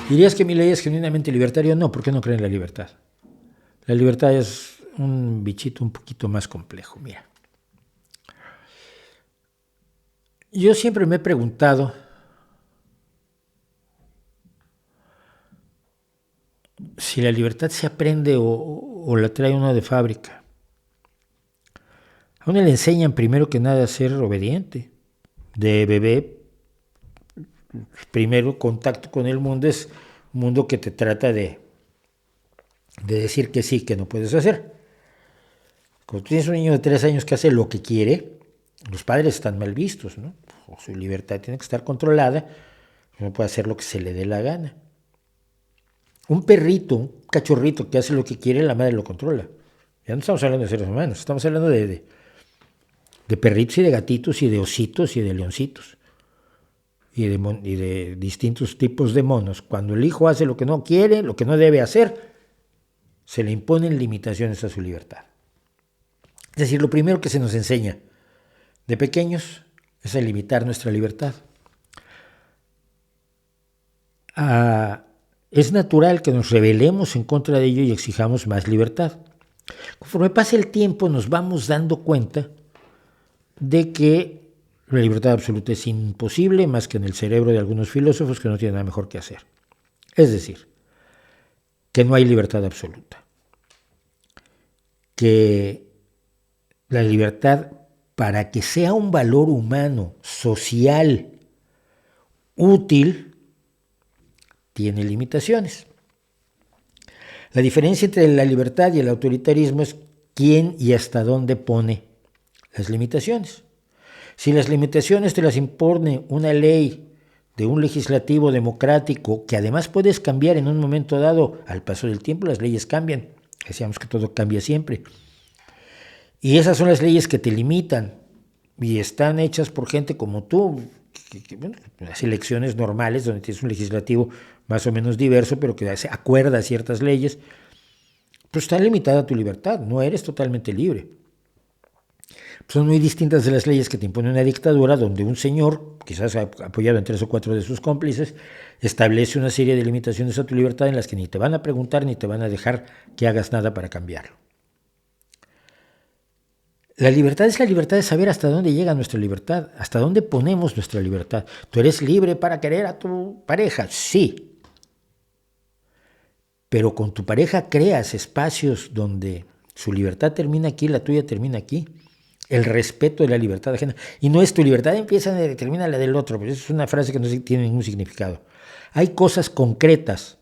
¿Dirías que mi ley es genuinamente libertario? No, porque no creo en la libertad. La libertad es un bichito un poquito más complejo. Mira, yo siempre me he preguntado si la libertad se aprende o la trae uno de fábrica. A uno le enseñan primero que nada a ser obediente. De bebé, primero contacto con el mundo es un mundo que te trata de decir que sí, que no puedes hacer. Cuando tienes un niño de 3 años que hace lo que quiere, los padres están mal vistos, ¿no? O su libertad tiene que estar controlada, no puede hacer lo que se le dé la gana. Un perrito, un cachorrito que hace lo que quiere, la madre lo controla. Ya no estamos hablando de seres humanos, estamos hablando de perritos y de gatitos y de ositos y de leoncitos y de distintos tipos de monos. Cuando el hijo hace lo que no quiere, lo que no debe hacer, se le imponen limitaciones a su libertad. Es decir, lo primero que se nos enseña de pequeños es a limitar nuestra libertad. Es natural que nos rebelemos en contra de ello y exijamos más libertad. Conforme pasa el tiempo nos vamos dando cuenta de que la libertad absoluta es imposible más que en el cerebro de algunos filósofos que no tienen nada mejor que hacer. Es decir, que no hay libertad absoluta. Que la libertad, para que sea un valor humano, social, útil, tiene limitaciones. La diferencia entre la libertad y el autoritarismo es quién y hasta dónde pone las limitaciones. Si las limitaciones te las impone una ley de un legislativo democrático, que además puedes cambiar en un momento dado, al paso del tiempo las leyes cambian, decíamos que todo cambia siempre, y esas son las leyes que te limitan y están hechas por gente como tú, bueno, las elecciones normales donde tienes un legislativo más o menos diverso, pero que acuerda ciertas leyes, pues está limitada tu libertad, no eres totalmente libre. Son muy distintas de las leyes que te impone una dictadura donde un señor, quizás apoyado en 3 o 4 de sus cómplices, establece una serie de limitaciones a tu libertad en las que ni te van a preguntar ni te van a dejar que hagas nada para cambiarlo. La libertad es la libertad de saber hasta dónde llega nuestra libertad, hasta dónde ponemos nuestra libertad. ¿Tú eres libre para querer a tu pareja? Sí. Pero con tu pareja creas espacios donde su libertad termina aquí, la tuya termina aquí. El respeto de la libertad ajena. Y no es tu libertad empieza y termina la del otro, pero eso es una frase que no tiene ningún significado. Hay cosas concretas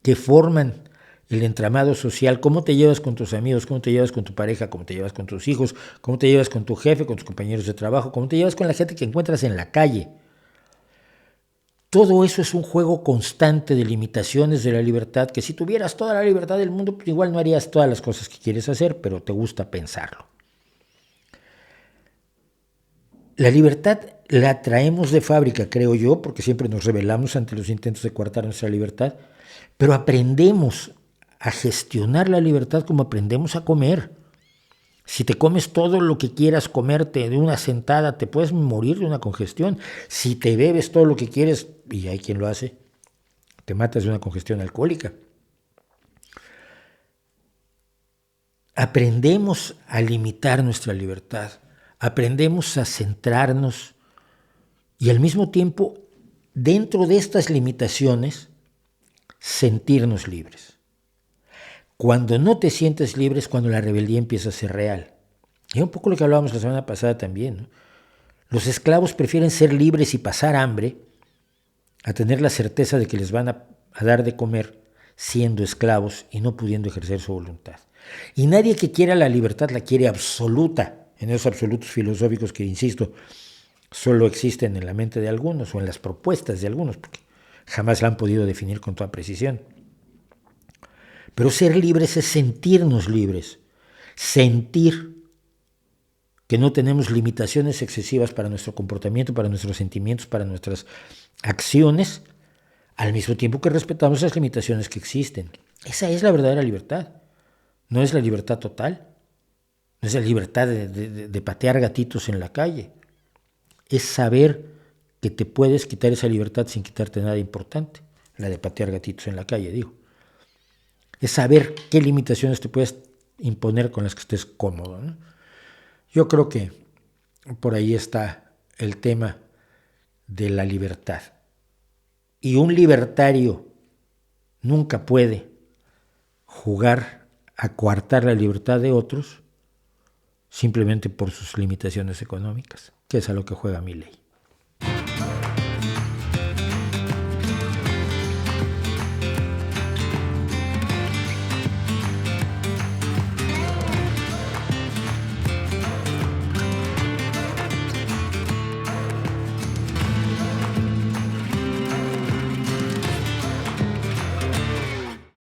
que forman el entramado social, cómo te llevas con tus amigos, cómo te llevas con tu pareja, cómo te llevas con tus hijos, cómo te llevas con tu jefe, con tus compañeros de trabajo, cómo te llevas con la gente que encuentras en la calle. Todo eso es un juego constante de limitaciones de la libertad, que si tuvieras toda la libertad del mundo, pues igual no harías todas las cosas que quieres hacer, pero te gusta pensarlo. La libertad la traemos de fábrica, creo yo, porque siempre nos rebelamos ante los intentos de coartar nuestra libertad, pero aprendemos a gestionar la libertad como aprendemos a comer. Si te comes todo lo que quieras comerte de una sentada, te puedes morir de una congestión. Si te bebes todo lo que quieres, y hay quien lo hace, te matas de una congestión alcohólica. Aprendemos a limitar nuestra libertad, aprendemos a centrarnos y al mismo tiempo, dentro de estas limitaciones, sentirnos libres. Cuando no te sientes libre es cuando la rebeldía empieza a ser real. Y un poco lo que hablábamos la semana pasada también, ¿no? Los esclavos prefieren ser libres y pasar hambre a tener la certeza de que les van a dar de comer siendo esclavos y no pudiendo ejercer su voluntad. Y nadie que quiera la libertad la quiere absoluta, en esos absolutos filosóficos que, insisto, solo existen en la mente de algunos o en las propuestas de algunos, porque jamás la han podido definir con toda precisión. Pero ser libres es sentirnos libres, sentir que no tenemos limitaciones excesivas para nuestro comportamiento, para nuestros sentimientos, para nuestras acciones, al mismo tiempo que respetamos las limitaciones que existen. Esa es la verdadera libertad. No es la libertad total, no es la libertad de patear gatitos en la calle. Es saber que te puedes quitar esa libertad sin quitarte nada importante, la de patear gatitos en la calle, digo. Es saber qué limitaciones te puedes imponer con las que estés cómodo, ¿no? Yo creo que por ahí está el tema de la libertad. Y un libertario nunca puede jugar a coartar la libertad de otros simplemente por sus limitaciones económicas, que es a lo que juega Milei.